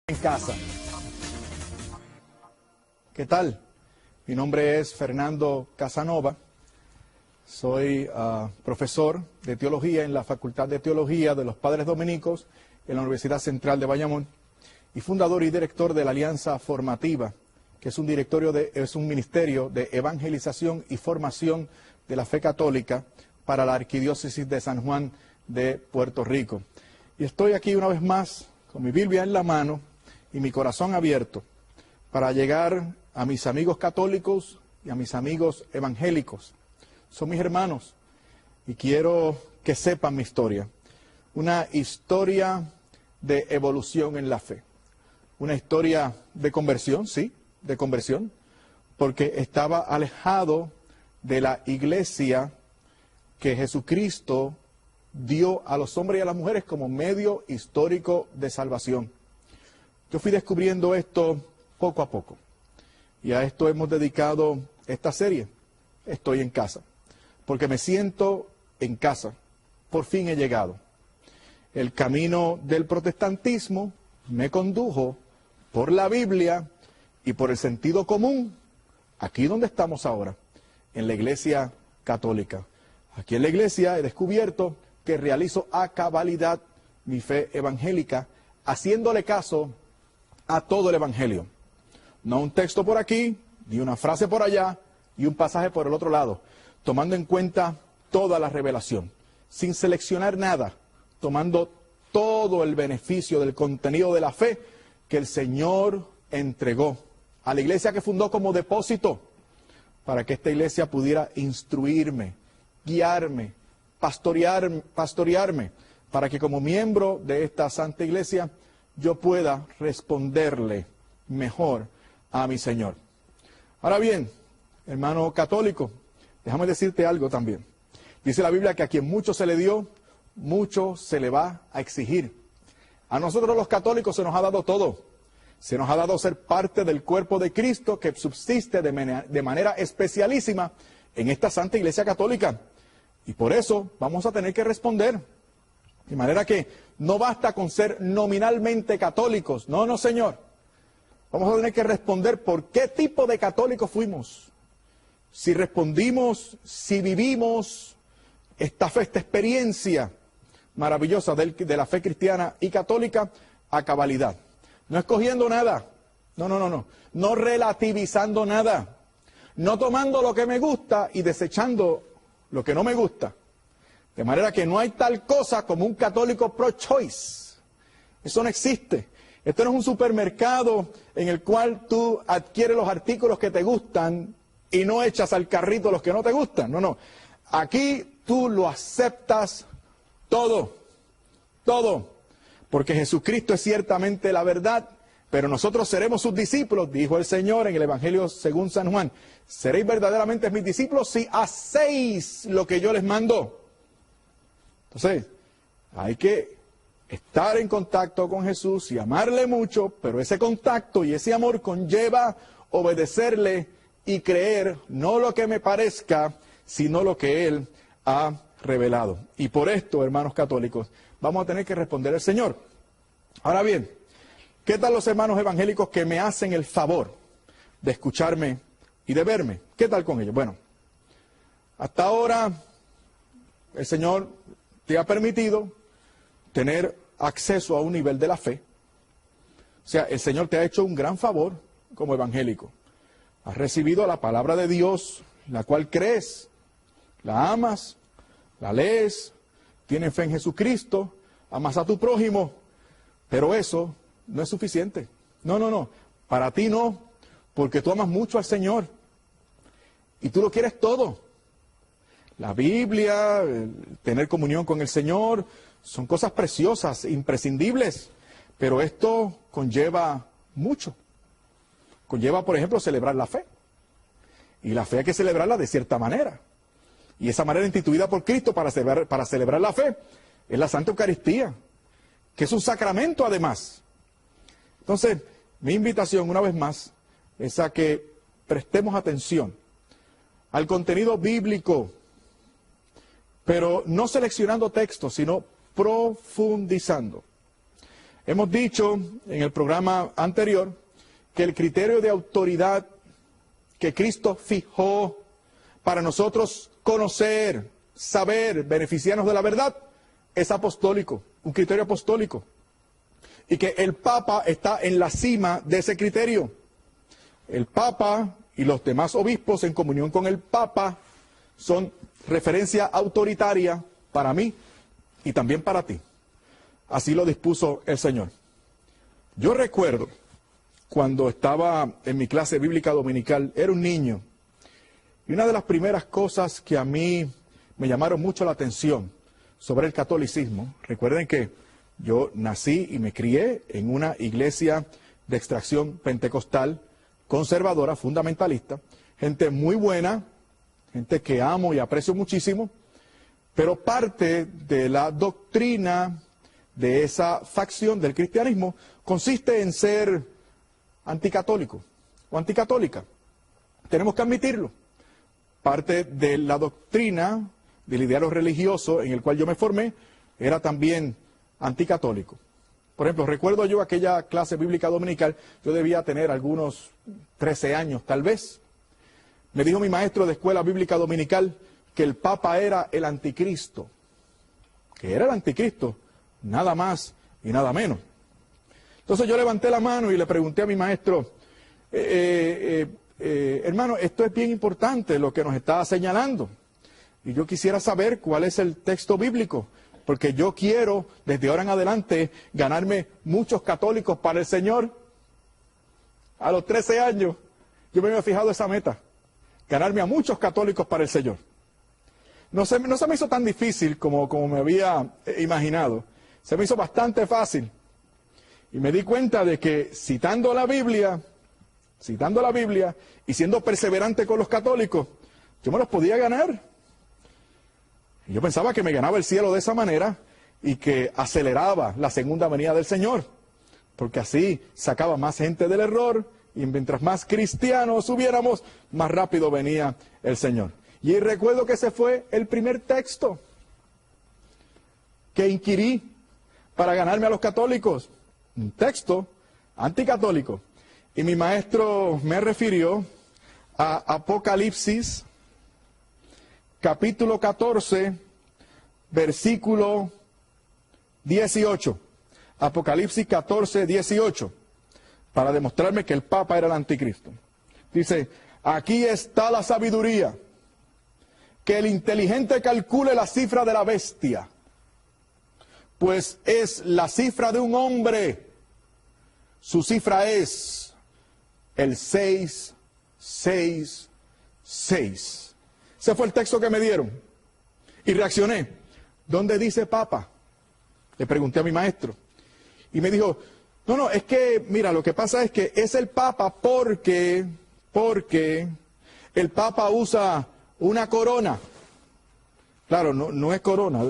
En casa. ¿Qué tal? Mi nombre es Fernando Casanova. Soy profesor de teología en la Facultad de Teología de los Padres Dominicos en la Universidad Central de Bayamón y fundador y director de la Alianza Formativa, que es un ministerio de evangelización y formación de la fe católica para la Arquidiócesis de San Juan de Puerto Rico. Y estoy aquí una vez más con mi Biblia en la mano y mi corazón abierto para llegar a mis amigos católicos y a mis amigos evangélicos. Son mis hermanos y quiero que sepan mi historia. Una historia de evolución en la fe. Una historia de conversión, sí, de conversión, porque estaba alejado de la iglesia que Jesucristo dio a los hombres y a las mujeres como medio histórico de salvación. Yo fui descubriendo esto poco a poco. Y a esto hemos dedicado esta serie. Estoy en casa. Porque me siento en casa. Por fin he llegado. El camino del protestantismo me condujo por la Biblia y por el sentido común, aquí donde estamos ahora, en la Iglesia Católica. Aquí en la Iglesia he descubierto que realizo a cabalidad mi fe evangélica, haciéndole caso a todo el Evangelio. No un texto por aquí, ni una frase por allá, y un pasaje por el otro lado, tomando en cuenta toda la revelación, sin seleccionar nada, tomando todo el beneficio del contenido de la fe que el Señor entregó a la iglesia que fundó como depósito, para que esta iglesia pudiera instruirme, guiarme, pastorearme, para que como miembro de esta santa iglesia yo pueda responderle mejor a mi Señor. Ahora bien, hermano católico, déjame decirte algo también. Dice la Biblia que a quien mucho se le dio, mucho se le va a exigir. A nosotros los católicos se nos ha dado todo. Se nos ha dado ser parte del cuerpo de Cristo que subsiste de manera especialísima en esta santa iglesia católica. Y por eso vamos a tener que responder. De manera que no basta con ser nominalmente católicos. No, no, señor. Vamos a tener que responder por qué tipo de católicos fuimos. Si respondimos, si vivimos esta fe, esta experiencia maravillosa de la fe cristiana y católica a cabalidad. No escogiendo nada. No. No relativizando nada. No tomando lo que me gusta y desechando lo que no me gusta. De manera que no hay tal cosa como un católico pro-choice. Eso no existe. Esto no es un supermercado en el cual tú adquieres los artículos que te gustan y no echas al carrito los que no te gustan. No. Aquí tú lo aceptas todo. Todo. Porque Jesucristo es ciertamente la verdad, pero nosotros seremos sus discípulos, dijo el Señor en el Evangelio según San Juan. Seréis verdaderamente mis discípulos si hacéis lo que yo les mando. Entonces, hay que estar en contacto con Jesús y amarle mucho, pero ese contacto y ese amor conlleva obedecerle y creer no lo que me parezca, sino lo que Él ha revelado. Y por esto, hermanos católicos, vamos a tener que responder al Señor. Ahora bien, ¿qué tal los hermanos evangélicos que me hacen el favor de escucharme y de verme? ¿Qué tal con ellos? Bueno, hasta ahora el Señor te ha permitido tener acceso a un nivel de la fe. O sea, el Señor te ha hecho un gran favor como evangélico. Has recibido la palabra de Dios, la cual crees, la amas, la lees, tienes fe en Jesucristo, amas a tu prójimo, pero eso no es suficiente. No. Para ti no, porque tú amas mucho al Señor y tú lo quieres todo. La Biblia, tener comunión con el Señor, son cosas preciosas, imprescindibles, pero esto conlleva mucho. Conlleva, por ejemplo, celebrar la fe. Y la fe hay que celebrarla de cierta manera. Y esa manera instituida por Cristo para celebrar la fe es la Santa Eucaristía, que es un sacramento además. Entonces, mi invitación una vez más es a que prestemos atención al contenido bíblico, pero no seleccionando textos, sino profundizando. Hemos dicho en el programa anterior que el criterio de autoridad que Cristo fijó para nosotros conocer, saber, beneficiarnos de la verdad, es apostólico, un criterio apostólico. Y que el Papa está en la cima de ese criterio. El Papa y los demás obispos en comunión con el Papa son referencia autoritaria para mí y también para ti. Así lo dispuso el Señor. Yo recuerdo cuando estaba en mi clase bíblica dominical, era un niño, y una de las primeras cosas que a mí me llamaron mucho la atención sobre el catolicismo, recuerden que yo nací y me crié en una iglesia de extracción pentecostal, conservadora, fundamentalista, gente muy buena, gente que amo y aprecio muchísimo, pero parte de la doctrina de esa facción del cristianismo consiste en ser anticatólico o anticatólica. Tenemos que admitirlo. Parte de la doctrina del ideario religioso en el cual yo me formé era también anticatólico. Por ejemplo, recuerdo yo aquella clase bíblica dominical, yo debía tener algunos 13 años tal vez. Me dijo mi maestro de escuela bíblica dominical que el Papa era el anticristo. Que era el anticristo, nada más y nada menos. Entonces yo levanté la mano y le pregunté a mi maestro, hermano, esto es bien importante lo que nos está señalando. Y yo quisiera saber cuál es el texto bíblico, porque yo quiero, desde ahora en adelante, ganarme muchos católicos para el Señor. A los 13 años, yo me había fijado esa meta, ganarme a muchos católicos para el Señor. No se me hizo tan difícil como me había imaginado. Se me hizo bastante fácil. Y me di cuenta de que citando la Biblia y siendo perseverante con los católicos, yo me los podía ganar. Y yo pensaba que me ganaba el cielo de esa manera y que aceleraba la segunda venida del Señor, porque así sacaba más gente del error y mientras más cristianos hubiéramos, más rápido venía el Señor. Y recuerdo que ese fue el primer texto que inquirí para ganarme a los católicos. Un texto anticatólico. Y mi maestro me refirió a Apocalipsis, capítulo 14, versículo 18. Apocalipsis 14, 18. Para demostrarme que el Papa era el anticristo. Dice, aquí está la sabiduría. Que el inteligente calcule la cifra de la bestia. Pues es la cifra de un hombre. Su cifra es el 666. Ese fue el texto que me dieron. Y reaccioné. ¿Dónde dice Papa? Le pregunté a mi maestro. Y me dijo, no, es que, mira, lo que pasa es que es el Papa porque el Papa usa una corona. Claro, no es corona.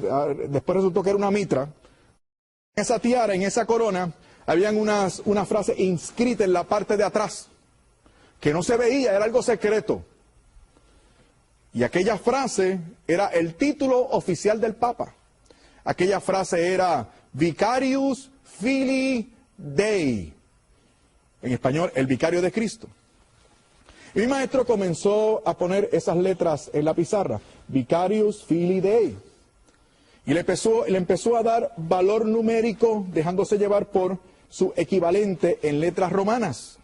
Después resultó que era una mitra. En esa tiara, en esa corona, habían una frase inscrita en la parte de atrás, que no se veía, era algo secreto. Y aquella frase era el título oficial del Papa. Aquella frase era Vicarius Filii Dei. En español, el vicario de Cristo. Y mi maestro comenzó a poner esas letras en la pizarra. Vicarius Filii Dei. Y le empezó a dar valor numérico, dejándose llevar por su equivalente en letras romanas.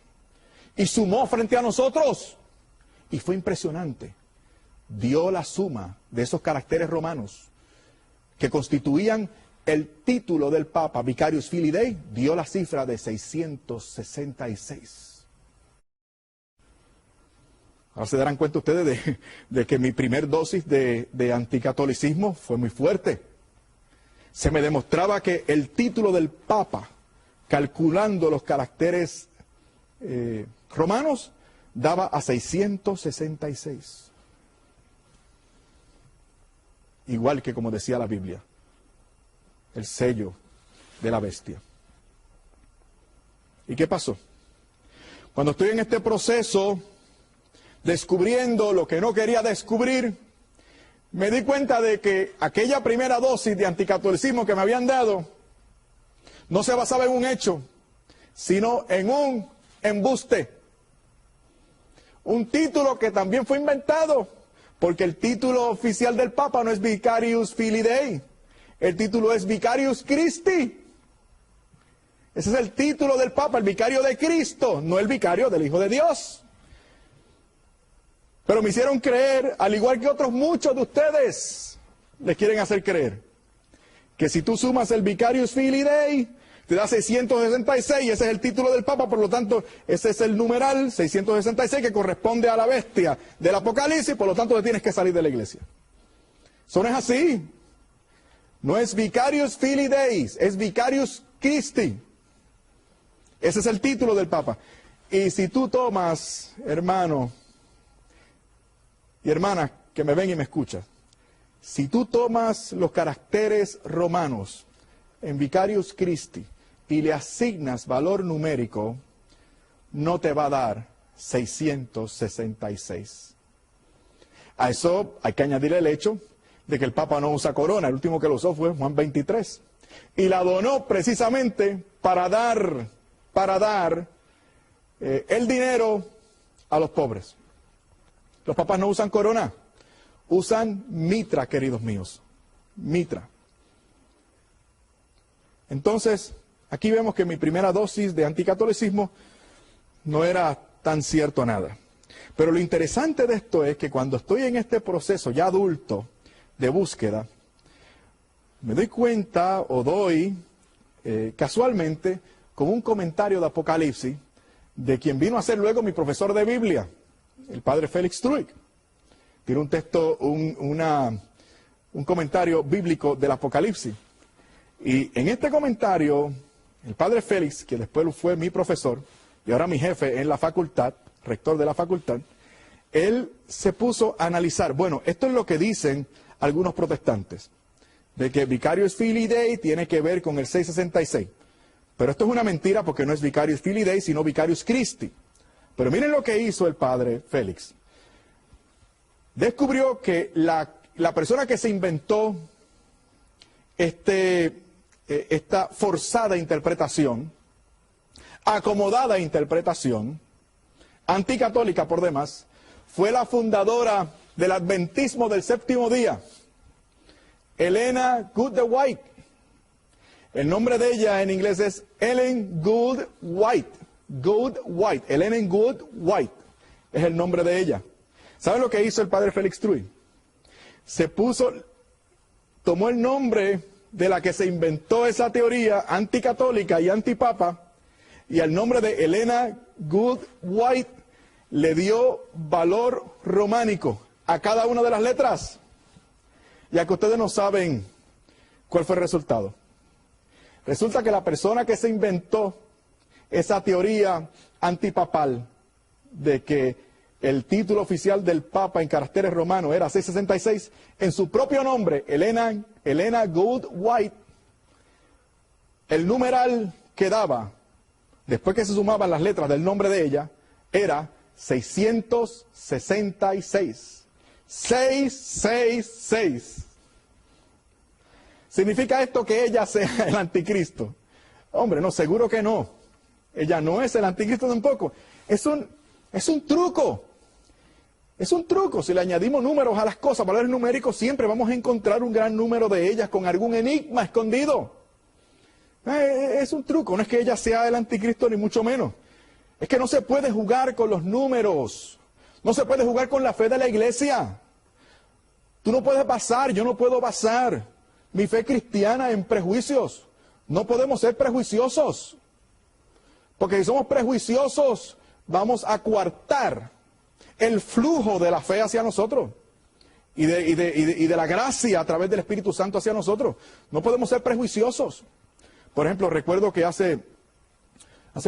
Y sumó frente a nosotros. Y fue impresionante. Dio la suma de esos caracteres romanos que constituían el título del Papa, Vicarius Filii Dei, dio la cifra de 666. Ahora se darán cuenta ustedes de que mi primer dosis de anticatolicismo fue muy fuerte. Se me demostraba que el título del Papa, calculando los caracteres romanos, daba a 666. Igual que como decía la Biblia, el sello de la bestia. ¿Y qué pasó? Cuando estoy en este proceso, descubriendo lo que no quería descubrir, me di cuenta de que aquella primera dosis de anticatolicismo que me habían dado no se basaba en un hecho, sino en un embuste. Un título que también fue inventado, porque el título oficial del Papa no es Vicarius Filii Dei, el título es Vicarius Christi. Ese es el título del Papa, el vicario de Cristo, no el vicario del Hijo de Dios. Pero me hicieron creer, al igual que otros muchos de ustedes les quieren hacer creer, que si tú sumas el Vicarius Filii Dei, te da 666, y ese es el título del Papa, por lo tanto, ese es el numeral 666 que corresponde a la bestia del Apocalipsis, por lo tanto, te tienes que salir de la iglesia. Eso no es así. No es Vicarius Filii Dei, es Vicarius Christi. Ese es el título del Papa. Y si tú tomas, hermano y hermana, que me ven y me escuchan, si tú tomas los caracteres romanos en Vicarius Christi y le asignas valor numérico, no te va a dar 666. A eso hay que añadir el hecho de que el Papa no usa corona. El último que lo usó fue Juan 23. Y la donó precisamente para dar el dinero a los pobres. Los papas no usan corona, usan mitra, queridos míos, mitra. Entonces, aquí vemos que mi primera dosis de anticatolicismo no era tan cierto nada. Pero lo interesante de esto es que cuando estoy en este proceso ya adulto de búsqueda, me doy cuenta o doy casualmente con un comentario de Apocalipsis de quien vino a ser luego mi profesor de Biblia, el padre Félix Truig. Tiene un texto, un comentario bíblico del Apocalipsis. Y en este comentario, el padre Félix, que después fue mi profesor y ahora mi jefe en la facultad, rector de la facultad, él se puso a analizar, bueno, esto es lo que dicen algunos protestantes, de que Vicarius Filii Dei tiene que ver con el 666. Pero esto es una mentira porque no es Vicarius Filii Dei, sino Vicarius Christi. Pero miren lo que hizo el padre Félix. Descubrió que la persona que se inventó esta forzada interpretación, acomodada interpretación, anticatólica por demás, fue la fundadora del adventismo del séptimo día, Helena Good White. El nombre de ella en inglés es Ellen Good White. Good White. Ellen Good White es el nombre de ella. ¿Saben lo que hizo el padre Félix Truig? Tomó el nombre de la que se inventó esa teoría anticatólica y antipapa, y al nombre de Helena Good White le dio valor románico a cada una de las letras. Ya que ustedes no saben cuál fue el resultado. Resulta que la persona que se inventó esa teoría antipapal de que el título oficial del Papa en caracteres romanos era 666, en su propio nombre, Helena Good White, el numeral que daba, después que se sumaban las letras del nombre de ella, era 666. 666. ¿Significa esto que ella sea el anticristo? Hombre, no, seguro que no. Ella no es el anticristo tampoco. Es un truco. Es un truco. Si le añadimos números a las cosas, valores numéricos, siempre vamos a encontrar un gran número de ellas con algún enigma escondido. Es un truco. No es que ella sea el anticristo ni mucho menos. Es que no se puede jugar con los números. No se puede jugar con la fe de la iglesia. Tú no puedes basar, yo no puedo basar mi fe cristiana en prejuicios. No podemos ser prejuiciosos. Porque si somos prejuiciosos, vamos a coartar el flujo de la fe hacia nosotros. Y de la gracia a través del Espíritu Santo hacia nosotros. No podemos ser prejuiciosos. Por ejemplo, recuerdo que hace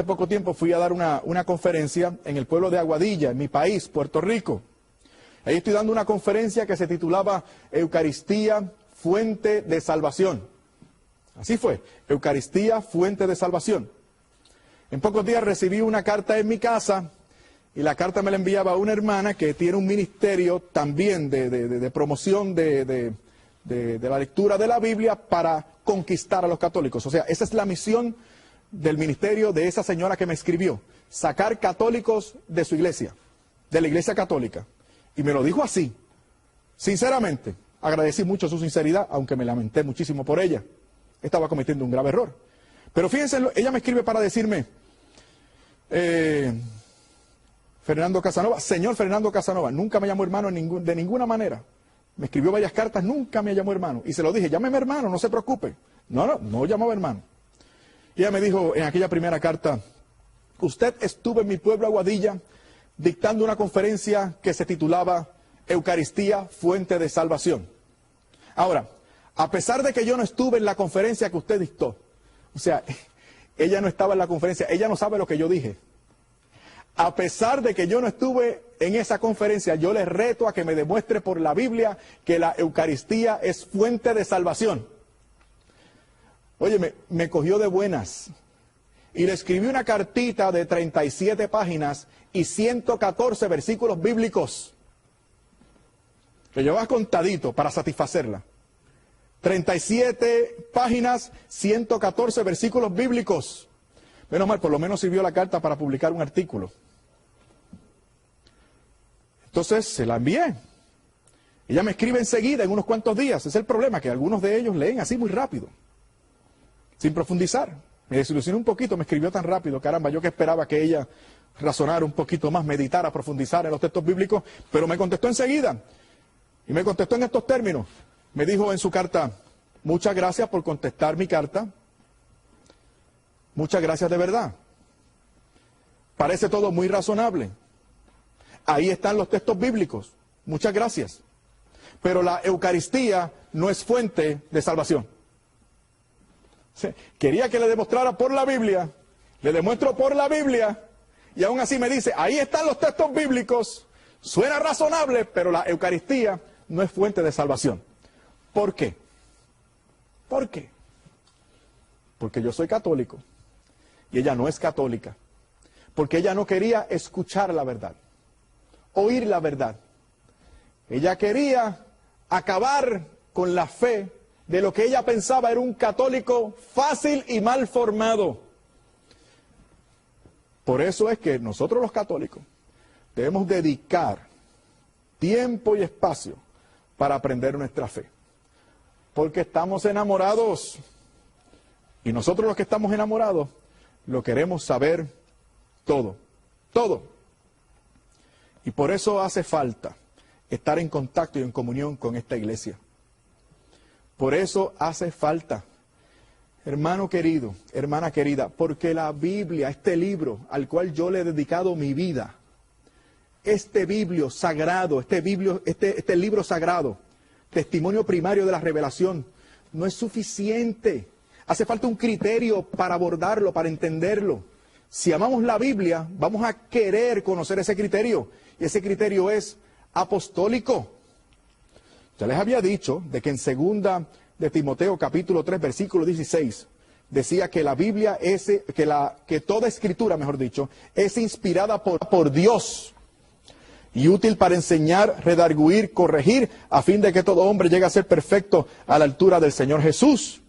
poco tiempo fui a dar una conferencia en el pueblo de Aguadilla, en mi país, Puerto Rico. Ahí estoy dando una conferencia que se titulaba Eucaristía, Fuente de Salvación. Así fue, Eucaristía, Fuente de Salvación. En pocos días recibí una carta en mi casa y la carta me la enviaba una hermana que tiene un ministerio también de promoción de la lectura de la Biblia para conquistar a los católicos. O sea, esa es la misión del ministerio de esa señora que me escribió. Sacar católicos de su iglesia, de la iglesia católica. Y me lo dijo así, sinceramente. Agradecí mucho su sinceridad, aunque me lamenté muchísimo por ella. Estaba cometiendo un grave error. Pero fíjense, ella me escribe para decirme, Fernando Casanova, señor Fernando Casanova, nunca me llamó hermano de ninguna manera. Me escribió varias cartas, nunca me llamó hermano. Y se lo dije, llámeme hermano, no se preocupe. No llamaba hermano. Y ella me dijo en aquella primera carta, usted estuvo en mi pueblo Aguadilla dictando una conferencia que se titulaba Eucaristía, fuente de salvación. Ahora, a pesar de que yo no estuve en la conferencia que usted dictó, o sea, ella no estaba en la conferencia, ella no sabe lo que yo dije. A pesar de que yo no estuve en esa conferencia, yo le reto a que me demuestre por la Biblia que la Eucaristía es fuente de salvación. Oye, me cogió de buenas y le escribí una cartita de 37 páginas y 114 versículos bíblicos. Lo llevaba contadito para satisfacerla. 37 páginas, 114 versículos bíblicos. Menos mal, por lo menos sirvió la carta para publicar un artículo. Entonces se la envié. Ella me escribe enseguida, en unos cuantos días. Ese es el problema, que algunos de ellos leen así muy rápido, sin profundizar. Me desilusioné un poquito, me escribió tan rápido, caramba, yo que esperaba que ella razonara un poquito más, meditara, profundizara en los textos bíblicos, pero me contestó enseguida. Y me contestó en estos términos. Me dijo en su carta, muchas gracias por contestar mi carta. Muchas gracias de verdad. Parece todo muy razonable. Ahí están los textos bíblicos. Muchas gracias. Pero la Eucaristía no es fuente de salvación. Quería que le demostrara por la Biblia. Le demuestro por la Biblia. Y aún así me dice, ahí están los textos bíblicos. Suena razonable, pero la Eucaristía no es fuente de salvación. ¿Por qué? ¿Por qué? Porque yo soy católico y ella no es católica. Porque ella no quería escuchar la verdad, oír la verdad. Ella quería acabar con la fe de lo que ella pensaba era un católico fácil y mal formado. Por eso es que nosotros los católicos debemos dedicar tiempo y espacio para aprender nuestra fe. Porque estamos enamorados. Y nosotros los que estamos enamorados, lo queremos saber todo. Todo. Y por eso hace falta estar en contacto y en comunión con esta iglesia. Por eso hace falta, hermano querido, hermana querida, porque la Biblia, este libro al cual yo le he dedicado mi vida, este biblio sagrado, este libro sagrado, testimonio primario de la revelación, no es suficiente. Hace falta un criterio para abordarlo, para entenderlo. Si amamos la Biblia, vamos a querer conocer ese criterio. Y ese criterio es apostólico. Ya les había dicho de que en 2 de Timoteo capítulo 3 versículo 16 decía que la Biblia que toda escritura, mejor dicho, es inspirada por Dios y útil para enseñar, redarguir, corregir, a fin de que todo hombre llegue a ser perfecto a la altura del Señor Jesús.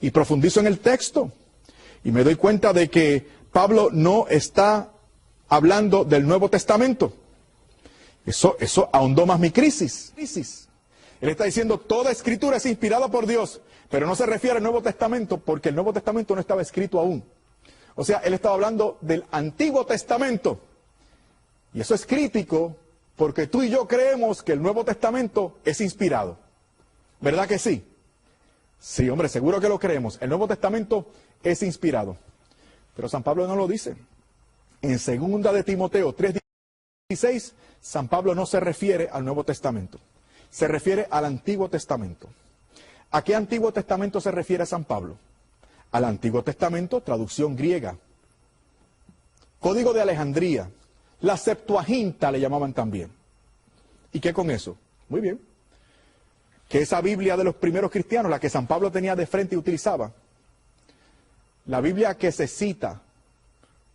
Y profundizo en el texto y me doy cuenta de que Pablo no está hablando del Nuevo Testamento. Eso ahondó más mi crisis. Él está diciendo, toda escritura es inspirada por Dios, pero no se refiere al Nuevo Testamento, porque el Nuevo Testamento no estaba escrito aún. O sea, él estaba hablando del Antiguo Testamento. Y eso es crítico, porque tú y yo creemos que el Nuevo Testamento es inspirado. ¿Verdad que sí? Sí, hombre, seguro que lo creemos. El Nuevo Testamento es inspirado. Pero San Pablo no lo dice. En 2 de Timoteo 3:16, San Pablo no se refiere al Nuevo Testamento. Se refiere al Antiguo Testamento. ¿A qué Antiguo Testamento se refiere San Pablo? Al Antiguo Testamento, traducción griega. Código de Alejandría. La Septuaginta le llamaban también. ¿Y qué con eso? Muy bien. Que esa Biblia de los primeros cristianos, la que San Pablo tenía de frente y utilizaba, la Biblia que se cita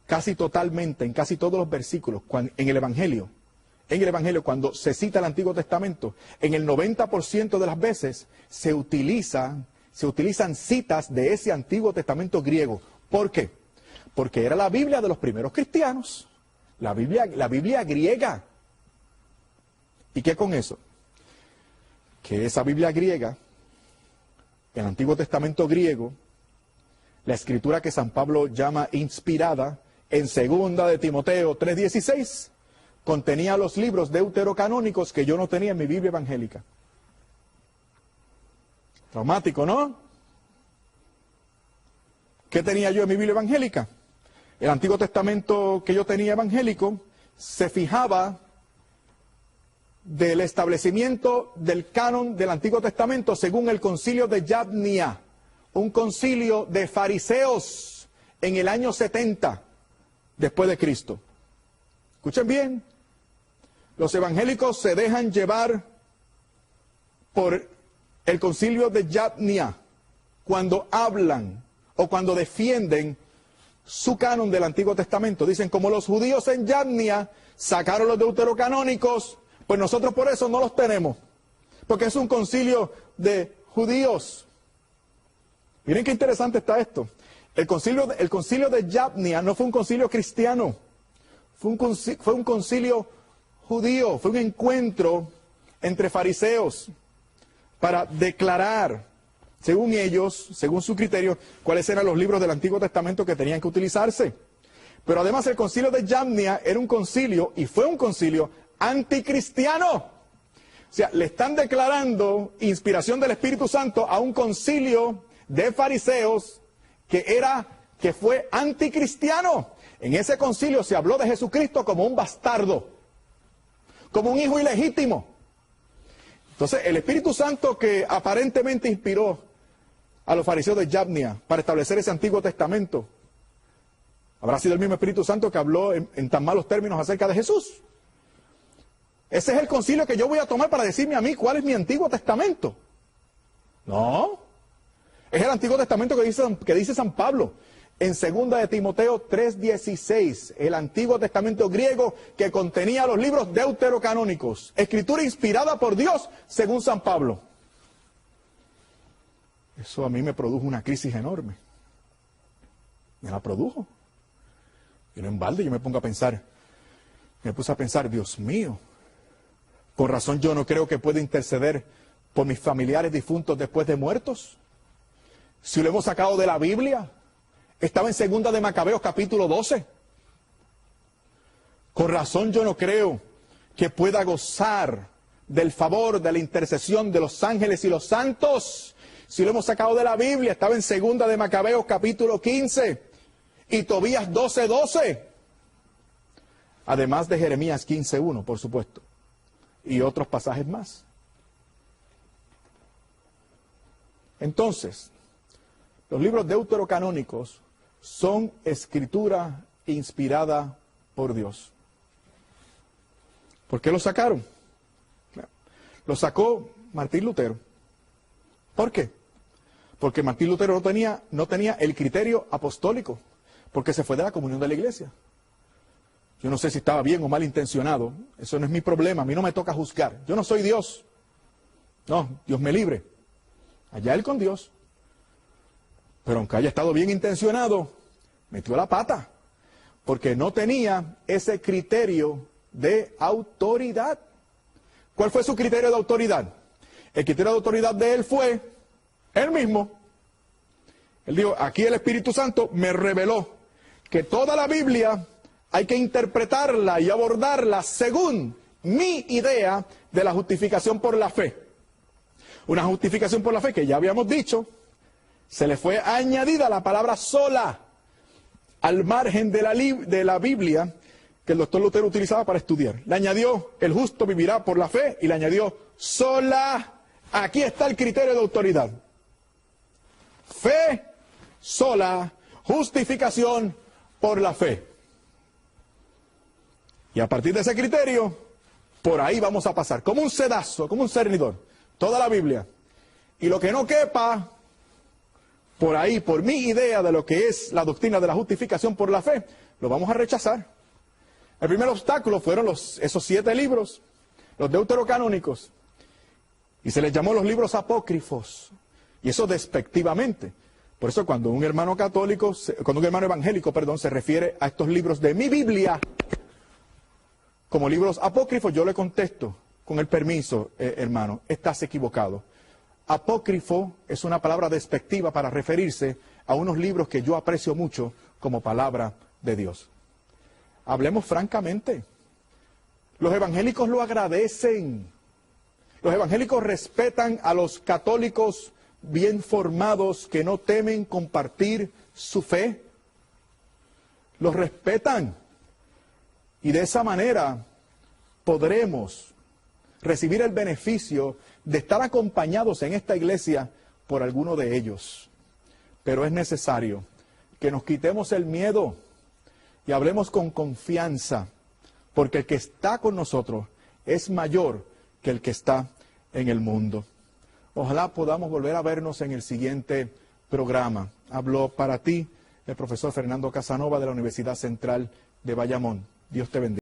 casi totalmente, en casi todos los versículos, en el Evangelio, cuando se cita el Antiguo Testamento, en el 90% de las veces se utiliza se utilizan citas de ese Antiguo Testamento griego. ¿Por qué? Porque era la Biblia de los primeros cristianos, la Biblia griega. ¿Y qué con eso? Que esa Biblia griega, el Antiguo Testamento griego, la escritura que San Pablo llama inspirada, en 2 de Timoteo 3:16, contenía los libros deuterocanónicos que yo no tenía en mi Biblia evangélica. Traumático, ¿no? ¿Qué tenía yo en mi Biblia evangélica? El Antiguo Testamento que yo tenía evangélico se fijaba del establecimiento del canon del Antiguo Testamento según el concilio de Yabnia, un concilio de fariseos en el año 70 después de Cristo. Escuchen bien, los evangélicos se dejan llevar por el concilio de Yabnia cuando hablan o cuando defienden su canon del Antiguo Testamento. Dicen, como los judíos en Yabnia sacaron los deuterocanónicos, pues nosotros por eso no los tenemos, porque es un concilio de judíos. Miren qué interesante está esto. El concilio de Yabnia no fue un concilio cristiano, fue un concilio judío, fue un encuentro entre fariseos para declarar, según ellos, según su criterio, cuáles eran los libros del Antiguo Testamento que tenían que utilizarse. Pero además el concilio de Yabnia era un concilio, y fue un concilio anticristiano. O sea, le están declarando inspiración del Espíritu Santo a un concilio de fariseos que fue anticristiano. En ese concilio se habló de Jesucristo como un bastardo, como un hijo ilegítimo. Entonces, el Espíritu Santo que aparentemente inspiró a los fariseos de Yabnia para establecer ese Antiguo Testamento, ¿habrá sido el mismo Espíritu Santo que habló en tan malos términos acerca de Jesús? Ese es el concilio que yo voy a tomar para decirme a mí cuál es mi Antiguo Testamento. No, es el Antiguo Testamento que dice San Pablo en 2 de Timoteo 3:16, el Antiguo Testamento griego que contenía los libros deuterocanónicos, escritura inspirada por Dios según San Pablo. Eso a mí me produjo una crisis enorme. Me la produjo. Y no en balde yo me puse a pensar, Dios mío, con razón yo no creo que pueda interceder por mis familiares difuntos después de muertos. Si lo hemos sacado de la Biblia, estaba en 2 de Macabeos capítulo 12. Con razón yo no creo que pueda gozar del favor de la intercesión de los ángeles y los santos. Si lo hemos sacado de la Biblia, estaba en 2 de Macabeos capítulo 15 y Tobías 12:12. Además de Jeremías 15:1, por supuesto, y otros pasajes más. Entonces, los libros deuterocanónicos son escritura inspirada por Dios. ¿Por qué los sacaron? Lo sacó Martín Lutero. ¿Por qué? Porque Martín Lutero no tenía el criterio apostólico, porque se fue de la comunión de la iglesia. Yo no sé si estaba bien o mal intencionado, eso no es mi problema, a mí no me toca juzgar. Yo no soy Dios. No, Dios me libre. Allá él con Dios. Pero aunque haya estado bien intencionado, metió la pata, porque no tenía ese criterio de autoridad. ¿Cuál fue su criterio de autoridad? El criterio de autoridad de él fue él mismo. Él dijo, aquí el Espíritu Santo me reveló que toda la Biblia hay que interpretarla y abordarla según mi idea de la justificación por la fe. Una justificación por la fe que ya habíamos dicho, se le fue añadida la palabra sola al margen de la Biblia que el doctor Lutero utilizaba para estudiar. Le añadió, el justo vivirá por la fe, y le añadió, sola. Aquí está el criterio de autoridad. Fe, sola, justificación por la fe. Y a partir de ese criterio, por ahí vamos a pasar, como un sedazo, como un cernidor, toda la Biblia. Y lo que no quepa, por ahí, por mi idea de lo que es la doctrina de la justificación por la fe, lo vamos a rechazar. El primer obstáculo fueron esos 7 libros, los deuterocanónicos, y se les llamó los libros apócrifos. Y eso despectivamente. Por eso cuando un hermano católico, cuando un hermano evangélico, se refiere a estos libros de mi Biblia como libros apócrifos, yo le contesto, con el permiso, hermano, estás equivocado. Apócrifo es una palabra despectiva para referirse a unos libros que yo aprecio mucho como palabra de Dios. Hablemos francamente. Los evangélicos lo agradecen. Los evangélicos respetan a los católicos bien formados que no temen compartir su fe. Los respetan. Y de esa manera podremos recibir el beneficio de estar acompañados en esta iglesia por alguno de ellos. Pero es necesario que nos quitemos el miedo y hablemos con confianza, porque el que está con nosotros es mayor que el que está en el mundo. Ojalá podamos volver a vernos en el siguiente programa. Habló para ti el profesor Fernando Casanova de la Universidad Central de Bayamón. Dios te bendiga.